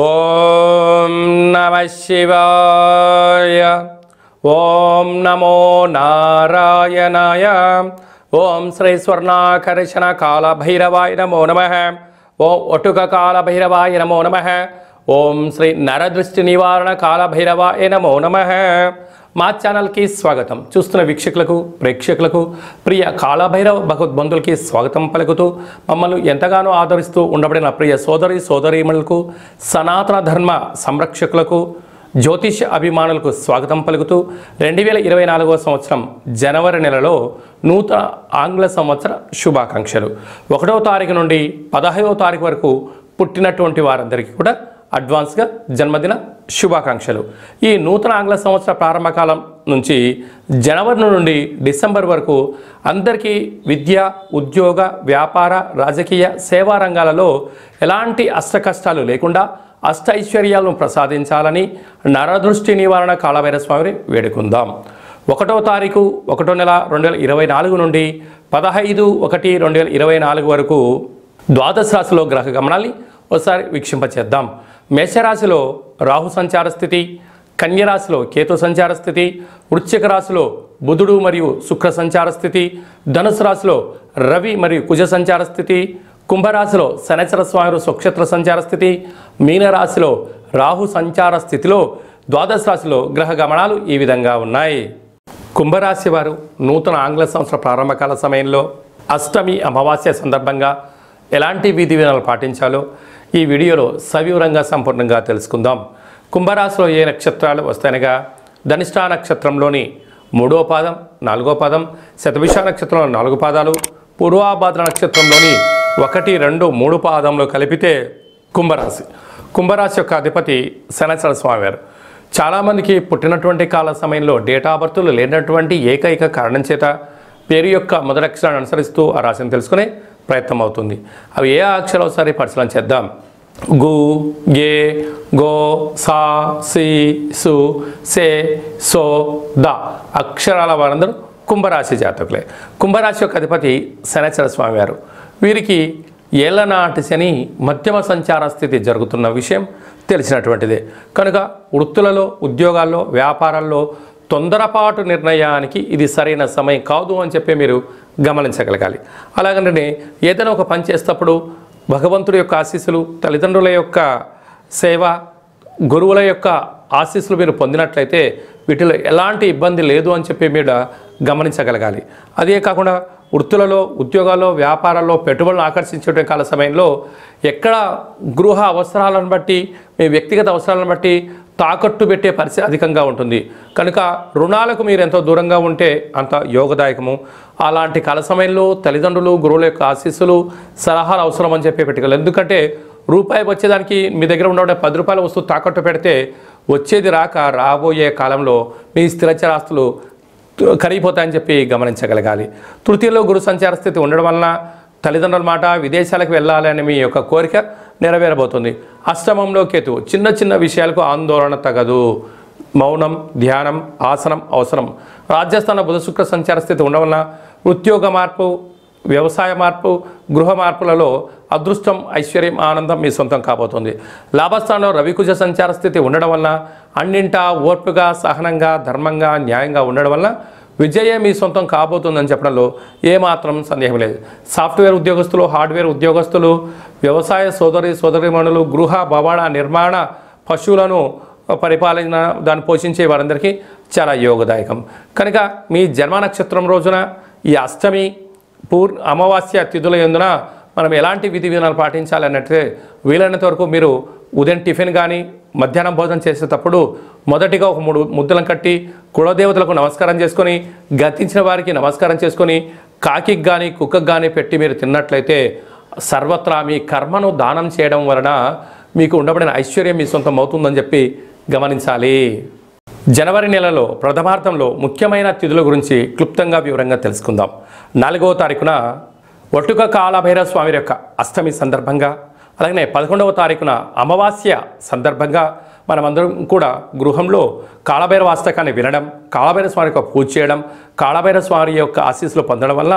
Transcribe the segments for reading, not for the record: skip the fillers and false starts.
ఓం నమః శివాయ. ఓం నమో నారాయణాయ. ఓం శ్రీ స్వర్ణాకర్షణ కాల భైరవాయ నమో నమః. ఓం ఒటుక కాల భైరవాయ నమో నమః. ఓం శ్రీ నరదృష్టి నివారణ కాల భైరవాయ నమో నమః. మా ఛానల్కి స్వాగతం. చూస్తున్న వీక్షకులకు ప్రేక్షకులకు ప్రియ కాళభైరవ భగవద్బంధులకి స్వాగతం పలుకుతూ మమ్మల్ని ఎంతగానో ఆదరిస్తూ ఉండబడిన ప్రియ సోదరీమణులకు సనాతన ధర్మ సంరక్షకులకు జ్యోతిష అభిమానులకు స్వాగతం పలుకుతూ 2024వ సంవత్సరం జనవరి నెలలో నూతన ఆంగ్ల సంవత్సర శుభాకాంక్షలు. 1వ తారీఖు నుండి 15వ తారీఖు వరకు పుట్టినటువంటి వారందరికీ కూడా అడ్వాన్స్గా జన్మదిన శుభాకాంక్షలు. ఈ నూతన ఆంగ్ల సంవత్సర ప్రారంభకాలం నుంచి జనవరి నుండి డిసెంబర్ వరకు అందరికీ విద్య, ఉద్యోగ, వ్యాపార, రాజకీయ, సేవా రంగాలలో ఎలాంటి అష్టకష్టాలు లేకుండా అష్ట ఐశ్వర్యాలను ప్రసాదించాలని నరదృష్టి నివారణ కాళభైరవ స్వామిని వేడుకుందాం. 1వ తారీఖు 1వ నెల 2024 నుండి 15/1/2024 వరకు ద్వాదశ రాశిలో గ్రహ గమనాన్ని ఒకసారి వీక్షింపచేద్దాం. మేషరాశిలో రాహు సంచార స్థితి, కన్యరాశిలో కేతు సంచార స్థితి, వృశ్చిక రాశిలో బుధుడు మరియు శుక్ర సంచార స్థితి, ధనుసు రాశిలో రవి మరియు కుజ సంచార స్థితి, కుంభరాశిలో శనైశ్వర స్వామి స్వక్షేత్ర సంచార స్థితి, మీనరాశిలో రాహు సంచార స్థితిలో ద్వాదశ రాశిలో గ్రహ గమనాలు ఈ విధంగా ఉన్నాయి. కుంభరాశి వారు నూతన ఆంగ్ల సంవత్సర ప్రారంభకాల సమయంలో అష్టమి అమావాస్య సందర్భంగా ఎలాంటి విధి విధానాలు పాటించాలో ఈ వీడియోలో సవివరంగా సంపూర్ణంగా తెలుసుకుందాం. కుంభరాశిలో ఏ నక్షత్రాలు వస్తాయనగా ధనిష్ఠా నక్షత్రంలోని 3వ పాదం, 4వ పాదం, శతభిష నక్షత్రంలో 4 పాదాలు, పూర్వాభాద్ర నక్షత్రంలోని 1, 2, 3 పాదంలో కలిపితే కుంభరాశి. కుంభరాశి యొక్క అధిపతి శనైశ్వర స్వామివారు. చాలామందికి పుట్టినటువంటి కాల సమయంలో డేటా ఆఫ్ బర్త్లు లేనటువంటి ఏకైక కారణం చేత పేరు యొక్క మొదటి అక్షరాన్ని అనుసరిస్తూ ఆ రాశిని తెలుసుకునే ప్రయత్నం అవుతుంది. అవి ఏ అక్షరాలు ఒకసారి పరిశీలన చేద్దాం. గు, గే, గో, సా, సి, సు, సే, సో, ద అక్షరాల వారందరూ కుంభరాశి జాతకులే. కుంభరాశి యొక్క అధిపతి శనైశ్వర స్వామివారు. వీరికి ఏళ్లనాటి శని మధ్యమ సంచార స్థితి జరుగుతున్న విషయం తెలిసినటువంటిదే. కనుక వృత్తులలో, ఉద్యోగాల్లో, వ్యాపారాల్లో తొందరపాటు నిర్ణయానికి ఇది సరైన సమయం కాదు అని చెప్పి మీరు గమనించగలగాలి. అలాగనే ఏదైనా ఒక పని చేసేటప్పుడు భగవంతుడి యొక్క ఆశీస్సులు, తల్లిదండ్రుల యొక్క సేవ, గురువుల యొక్క ఆశీస్సులు మీరు పొందినట్లయితే వీటిలో ఎలాంటి ఇబ్బంది లేదు అని చెప్పి మీరు గమనించగలగాలి. అదే కాకుండా వృత్తులలో, ఉద్యోగాల్లో, వ్యాపారాల్లో పెట్టుబడులను ఆకర్షించే కాల సమయంలో ఎక్కడ గృహ అవసరాలను బట్టి, మీ వ్యక్తిగత అవసరాలను బట్టి తాకట్టు పెట్టే పరిస్థితి అధికంగా ఉంటుంది. కనుక రుణాలకు మీరు ఎంతో దూరంగా ఉంటే అంత యోగదాయకము. అలాంటి కాల సమయంలో తల్లిదండ్రులు, గురువుల యొక్క ఆశీస్సులు, సలహాలు అవసరం అని చెప్పి పెట్టుకోవాలి. ఎందుకంటే రూపాయి వచ్చేదానికి మీ దగ్గర ఉండే 10 రూపాయల వస్తువు తాకట్టు పెడితే వచ్చేది రాక రాబోయే కాలంలో మీ స్థిరచరాస్తులు కరిగిపోతాయని చెప్పి గమనించగలగాలి. తృతీయలో గురు సంచార స్థితి ఉండడం వలన తల్లిదండ్రుల మాట విదేశాలకు వెళ్ళాలని మీ యొక్క కోరిక నెరవేరబోతుంది. అష్టమంలో కేతు. చిన్న చిన్న విషయాలకు ఆందోళన తగదు. మౌనం, ధ్యానం, ఆసనం అవసరం. రాజ్యస్థాన బుధ శుక్ర సంచార స్థితి ఉండడం వలన ఉద్యోగ మార్పు, వ్యవసాయ మార్పు, గృహ మార్పులలో అదృష్టం, ఐశ్వర్యం, ఆనందం మీ సొంతం కాబోతుంది. లాభస్థానంలో రవికుజ సంచార స్థితి ఉండడం వల్ల అన్నింటా ఓర్పుగా, సహనంగా, ధర్మంగా, న్యాయంగా ఉండడం వల్ల విజయే మీ సొంతం కాబోతుందని చెప్పడంలో ఏమాత్రం సందేహం లేదు. సాఫ్ట్వేర్ ఉద్యోగస్తులు, హార్డ్వేర్ ఉద్యోగస్తులు, వ్యవసాయ సోదరీమణులు, గృహ భవన నిర్మాణ, పశువులను పరిపాలన, దాన్ని పోషించే వారందరికీ చాలా యోగదాయకం. కనుక మీ జన్మ నక్షత్రం రోజున ఈ అష్టమి, అమావాస్య తిథుల యందున మనం ఎలాంటి విధి విధానాలు పాటించాలి అన్నట్లయితే వీలైనంత వరకు మీరు ఉదయం టిఫిన్ కానీ మధ్యాహ్నం భోజనం చేసేటప్పుడు మొదటిగా ఒక 3 ముద్దలను కట్టి కులదేవతలకు నమస్కారం చేసుకొని, గతించిన వారికి నమస్కారం చేసుకొని, కాకికి కానీ కుక్కకు కానీ పెట్టి మీరు తిన్నట్లయితే సర్వత్రా మీ కర్మను దానం చేయడం వలన మీకు ఉండబడిన ఐశ్వర్యం మీ సొంతం అవుతుందని చెప్పి గమనించాలి. జనవరి నెలలో ప్రథమార్థంలో ముఖ్యమైన తిథుల గురించి క్లుప్తంగా వివరంగా తెలుసుకుందాం. 4వ తారీఖున ఒటుక కాళభైరవ స్వామి యొక్క అష్టమి సందర్భంగా అలాగనే 11వ తారీఖున అమావాస్య సందర్భంగా మనమందరం కూడా గృహంలో కాళభైరవ అష్టకాన్ని వినడం, కాళభైరవ స్వామి యొక్క పూజ చేయడం, కాళభైరవ స్వామి యొక్క ఆశీస్సులు పొందడం వల్ల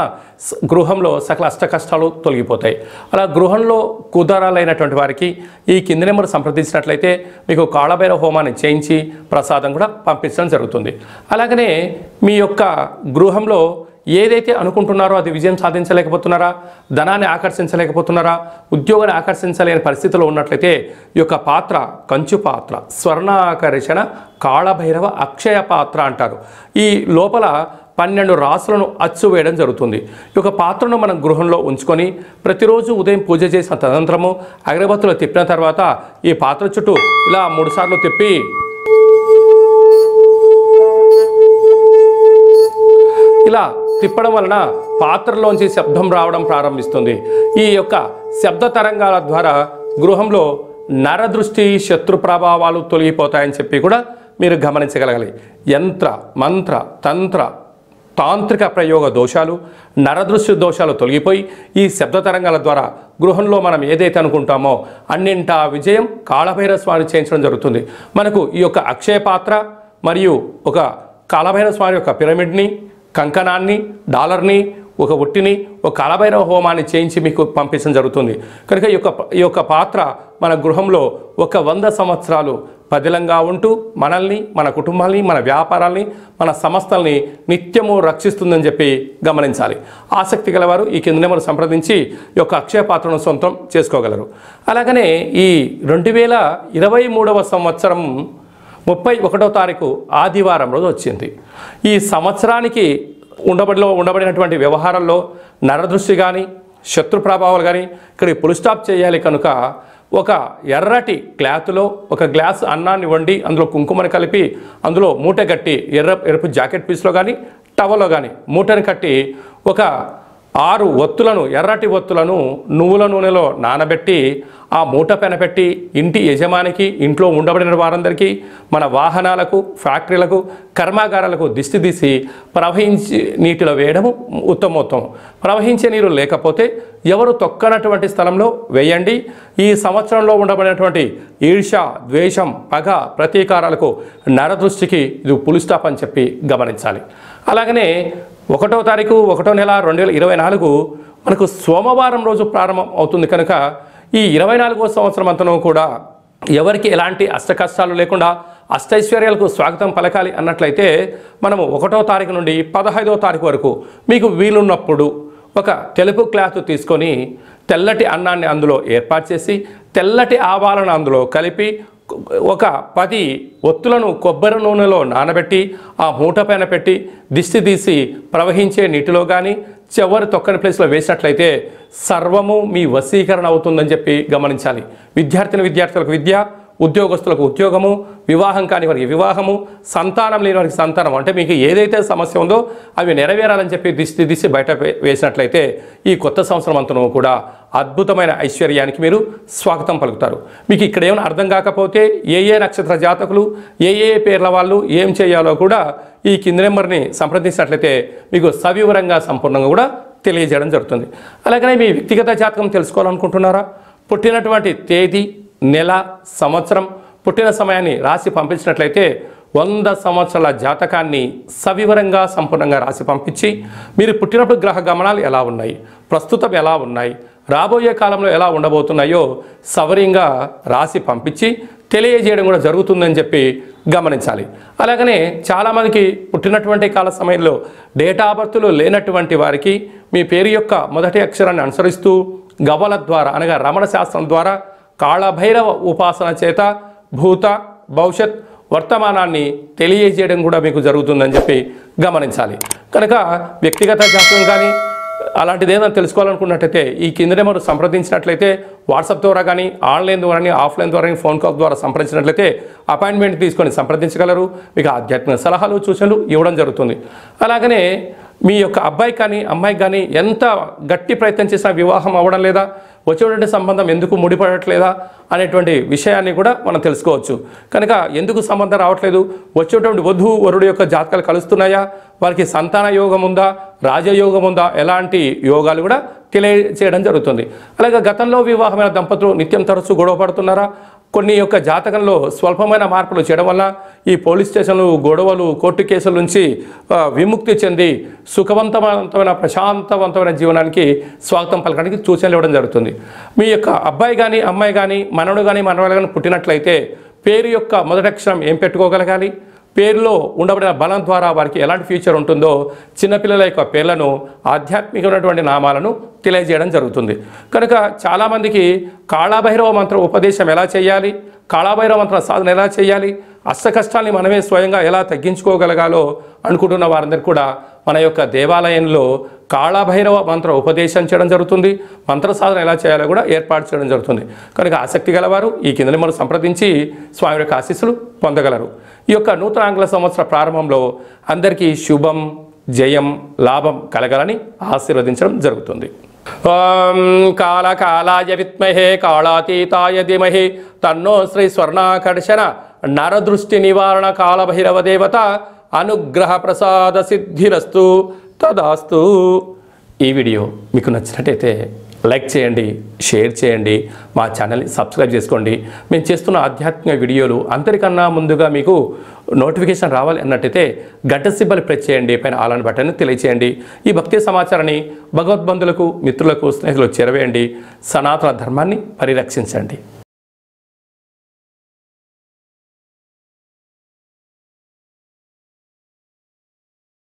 గృహంలో సకల అష్ట కష్టాలు తొలగిపోతాయి. అలా గృహంలో కుదరాలైనటువంటి వారికి ఈ కింది నెంబర్ సంప్రదించినట్లయితే మీకు కాళభైరవ హోమాన్ని చేయించి ప్రసాదం కూడా పంపించడం జరుగుతుంది. అలాగనే మీ యొక్క గృహంలో ఏదైతే అనుకుంటున్నారో అది విజయం సాధించలేకపోతున్నారా, ధనాన్ని ఆకర్షించలేకపోతున్నారా, ఉద్యోగాన్ని ఆకర్షించలేని పరిస్థితిలో ఉన్నట్లయితే ఈ యొక్క పాత్ర కంచు పాత్ర, స్వర్ణాకర్షణ కాళభైరవ అక్షయ పాత్ర అంటారు. ఈ లోపల 12 రాసులను అచ్చు వేయడం జరుగుతుంది. ఈ యొక్క పాత్రను మనం గృహంలో ఉంచుకొని ప్రతిరోజు ఉదయం పూజ చేసిన తదనంతరము అగరబత్తులు తిప్పిన తర్వాత ఈ పాత్ర చుట్టూ ఇలా 3 సార్లు తిప్పి ఇలా తిప్పడం వలన పాత్రలోంచి శబ్దం రావడం ప్రారంభిస్తుంది. ఈ యొక్క శబ్ద తరంగాల ద్వారా గృహంలో నరదృష్టి శత్రు ప్రభావాలు తొలగిపోతాయని చెప్పి కూడా మీరు గమనించగలగాలి. యంత్ర మంత్ర తంత్ర తాంత్రిక ప్రయోగ దోషాలు, నరదృష్టి దోషాలు తొలగిపోయి ఈ శబ్ద తరంగాల ద్వారా గృహంలో మనం ఏదైతే అనుకుంటామో అన్నింటా విజయం కాళభైరవ స్వామి చేయించడం జరుగుతుంది. మనకు ఈ యొక్క అక్షయ పాత్ర మరియు ఒక కాళభైరవ స్వామి యొక్క పిరమిడ్ని, కంకణాన్ని, డాలర్ని, ఒక ఒట్టిని, ఒక కాళభైరవ హోమాన్ని చేయించి మీకు పంపించడం జరుగుతుంది. కనుక ఈ యొక్క పాత్ర మన గృహంలో ఒక 100 సంవత్సరాలు పదిలంగా ఉంటూ మనల్ని, మన కుటుంబాల్ని, మన వ్యాపారాల్ని, మన సంస్థల్ని నిత్యము రక్షిస్తుందని చెప్పి గమనించాలి. ఆసక్తి గలవారు ఈ కింద నెంబర్ సంప్రదించి ఈ యొక్క అక్షయ పాత్రను సొంతం చేసుకోగలరు. అలాగనే ఈ 2023వ సంవత్సరం 31వ తారీఖు ఆదివారం రోజు వచ్చింది. ఈ సంవత్సరానికి ఉండబడినటువంటి వ్యవహారాల్లో నరదృష్టి కానీ శత్రు ప్రభావాలు కానీ ఇక్కడికి పుల్ స్టాప్ చేయాలి. కనుక ఒక ఎర్రటి క్లాత్లో ఒక గ్లాస్ అన్నాన్ని వండి అందులో కుంకుమని కలిపి అందులో మూట కట్టి ఎరుపు జాకెట్ పీస్లో కానీ టవల్లో కానీ మూటని కట్టి ఒక 6 ఒత్తులను, ఎర్రటి ఒత్తులను నువ్వుల నూనెలో నానబెట్టి ఆ మూట పెనపెట్టి ఇంటి యజమానికి, ఇంట్లో ఉండబడిన వారందరికీ, మన వాహనాలకు, ఫ్యాక్టరీలకు, కర్మాగారాలకు దిష్టి తీసి ప్రవహించి నీటిలో వేయడము ఉత్తమోత్తమం. ప్రవహించే నీరు లేకపోతే ఎవరు తొక్కనటువంటి స్థలంలో వేయండి. ఈ సంవత్సరంలో ఉండబడినటువంటి ఈర్ష్య, ద్వేషం, పగ, ప్రతీకారాలకు, నరదృష్టికి ఇది పుల్ స్టాప్ అని చెప్పి గమనించాలి. అలాగనే 1వ తారీఖు 1వ నెల 2024 మనకు సోమవారం రోజు ప్రారంభం అవుతుంది. కనుక ఈ 24వ సంవత్సరం అంతనూ కూడా ఎవరికి ఎలాంటి అష్ట కష్టాలు లేకుండా అష్టైశ్వర్యాలకు స్వాగతం పలకాలి అన్నట్లయితే మనము 1వ తారీఖు నుండి 15వ తారీఖు వరకు మీకు వీలున్నప్పుడు ఒక తెలుపు క్లాత్ తీసుకొని తెల్లటి అన్నాన్ని అందులో ఏర్పాటు చేసి తెల్లటి ఆవాలను అందులో కలిపి ఒక 10 ఒత్తులను కొబ్బరి నూనెలో నానబెట్టి ఆ మూట పైన పెట్టి దిష్టి తీసి ప్రవహించే నీటిలో కానీ చివరి తొక్కని ప్లేస్లో వేసినట్లయితే సర్వము మీ వశీకరణ అవుతుందని చెప్పి గమనించాలి. విద్యార్థులకు విద్య, ఉద్యోగస్తులకు ఉద్యోగము, వివాహం కాని వారికి వివాహము, సంతానం లేని వారికి సంతానం, అంటే మీకు ఏదైతే సమస్య ఉందో అవి నెరవేరాలని చెప్పి దిష్టి తీసి బయట వేసినట్లయితే ఈ కొత్త సంవత్సరం అంతను కూడా అద్భుతమైన ఐశ్వర్యానికి మీరు స్వాగతం పలుకుతారు. మీకు ఇక్కడ ఏమైనా అర్థం కాకపోతే ఏ నక్షత్ర జాతకులు, ఏ పేర్ల వాళ్ళు ఏం చేయాలో కూడా ఈ కింది నెంబర్ని సంప్రదించినట్లయితే మీకు సవివరంగా సంపూర్ణంగా కూడా తెలియజేయడం జరుగుతుంది. అలాగనే మీ వ్యక్తిగత జాతకం తెలుసుకోవాలనుకుంటున్నారా? పుట్టినటువంటి తేదీ, నెల, సంవత్సరం, పుట్టిన సమయాన్ని రాసి పంపించినట్లయితే 100 సంవత్సరాల జాతకాన్ని సవివరంగా సంపూర్ణంగా రాసి పంపించి మీరు పుట్టినప్పుడు గ్రహ గమనాలు ఎలా ఉన్నాయి, ప్రస్తుతం ఎలా ఉన్నాయి, రాబోయే కాలంలో ఎలా ఉండబోతున్నాయో సవరంగా రాసి పంపించి తెలియజేయడం కూడా జరుగుతుందని చెప్పి గమనించాలి. అలాగనే చాలామందికి పుట్టినటువంటి కాల సమయంలో డేటా ఆఫ్ బర్త్లు లేనటువంటి వారికి మీ పేరు యొక్క మొదటి అక్షరాన్ని అనుసరిస్తూ గవ్వల ద్వారా అనగా రమణ శాస్త్రం ద్వారా కాళభైరవ ఉపాసన చేత భూత, భవిష్యత్, వర్తమానాన్ని తెలియజేయడం కూడా మీకు జరుగుతుందని చెప్పి గమనించాలి. కనుక వ్యక్తిగత జాతకం కానీ అలాంటిది ఏదైనా తెలుసుకోవాలనుకున్నట్టయితే ఈ కింద నెంబర్ సంప్రదించినట్లయితే వాట్సాప్ ద్వారా కానీ ఆన్లైన్ ద్వారా కానీ ఆఫ్లైన్ ద్వారా ఫోన్ కాల్ ద్వారా సంప్రదించినట్లయితే అపాయింట్మెంట్ తీసుకొని సంప్రదించగలరు. మీకు ఆధ్యాత్మిక సలహాలు, సూచనలు ఇవ్వడం జరుగుతుంది. అలాగనే మీ యొక్క అబ్బాయి కానీ అమ్మాయికి కానీ ఎంత గట్టి ప్రయత్నం చేసినా వివాహం అవ్వడం లేదా, వచ్చేటువంటి సంబంధం ఎందుకు ముడిపడట్లేదా అనేటువంటి విషయాన్ని కూడా మనం తెలుసుకోవచ్చు. కనుక ఎందుకు సంబంధం రావట్లేదు, వచ్చేటువంటి వధువు వరుడు యొక్క జాతకాలు కలుస్తున్నాయా, వారికి సంతాన యోగం ఉందా, రాజయోగం ఉందా, ఎలాంటి యోగాలు కూడా తెలియజేయడం జరుగుతుంది. అలాగే గతంలో వివాహమైన దంపతులు నిత్యం తరచూ గొడవ పడుతున్నారా, కొన్ని యొక్క జాతకంలో స్వల్పమైన మార్పులు చేయడం వల్ల ఈ పోలీస్ స్టేషన్లు, గొడవలు, కోర్టు కేసుల నుంచి విముక్తి చెంది సుఖవంతమైన ప్రశాంతవంతమైన జీవనానికి స్వాగతం పలకడానికి సూచనలు ఇవ్వడం జరుగుతుంది. మీ యొక్క అబ్బాయి కానీ అమ్మాయి కానీ మనవడు కానీ మనవడు కానీ పుట్టినట్లయితే పేరు యొక్క మొదటి అక్షరం ఏం పెట్టుకోగలగాలి, పేరులో ఉండబడిన బలం ద్వారా వారికి ఎలాంటి ఫ్యూచర్ ఉంటుందో చిన్నపిల్లల యొక్క పేర్లను ఆధ్యాత్మికమైనటువంటి నామాలను తెలియజేయడం జరుగుతుంది. కనుక చాలామందికి కాళభైరవ మంత్ర ఉపదేశం ఎలా చేయాలి, కాళభైరవ మంత్ర సాధన ఎలా చేయాలి, అష్ట కష్టాన్ని మనమే స్వయంగా ఎలా తగ్గించుకోగలగాలో అనుకుంటున్న వారందరికీ కూడా మన యొక్క దేవాలయంలో కాళభైరవ మంత్ర ఉపదేశం చేయడం జరుగుతుంది. మంత్ర సాధన ఎలా చేయాలో కూడా ఏర్పాటు చేయడం జరుగుతుంది. కనుక ఆసక్తి గలవారు ఈ కింద మనం సంప్రదించి స్వామి యొక్క ఆశీస్సులు పొందగలరు. ఈ యొక్క నూతన ఆంగ్ల సంవత్సర ప్రారంభంలో అందరికీ శుభం, జయం, లాభం కలగాలని ఆశీర్వదించడం జరుగుతుంది. ఓం కాళకాలాయ విద్మహే కాళాతీతాయ ధీమహి తన్నో శ్రీ స్వర్ణాకర్షణ నరదృష్టి నివారణ కాళభైరవ దేవత అనుగ్రహ ప్రసాద సిద్ధిరస్తు తదాస్తు. ఈ వీడియో మీకు నచ్చినట్టయితే లైక్ చేయండి, షేర్ చేయండి, మా ఛానల్ని సబ్స్క్రైబ్ చేసుకోండి. మేము చేస్తున్న ఆధ్యాత్మిక వీడియోలు అందరికన్నా ముందుగా మీకు నోటిఫికేషన్ రావాలి అన్నట్టయితే గంట సింబల్ ప్రెస్ చేయండి, పైన ఆల్ అని బటన్ని తెలియచేయండి. ఈ భక్తి సమాచారాన్ని భగవద్బంధులకు, మిత్రులకు, స్నేహితులకు చేరవేయండి. సనాతన ధర్మాన్ని పరిరక్షించండి.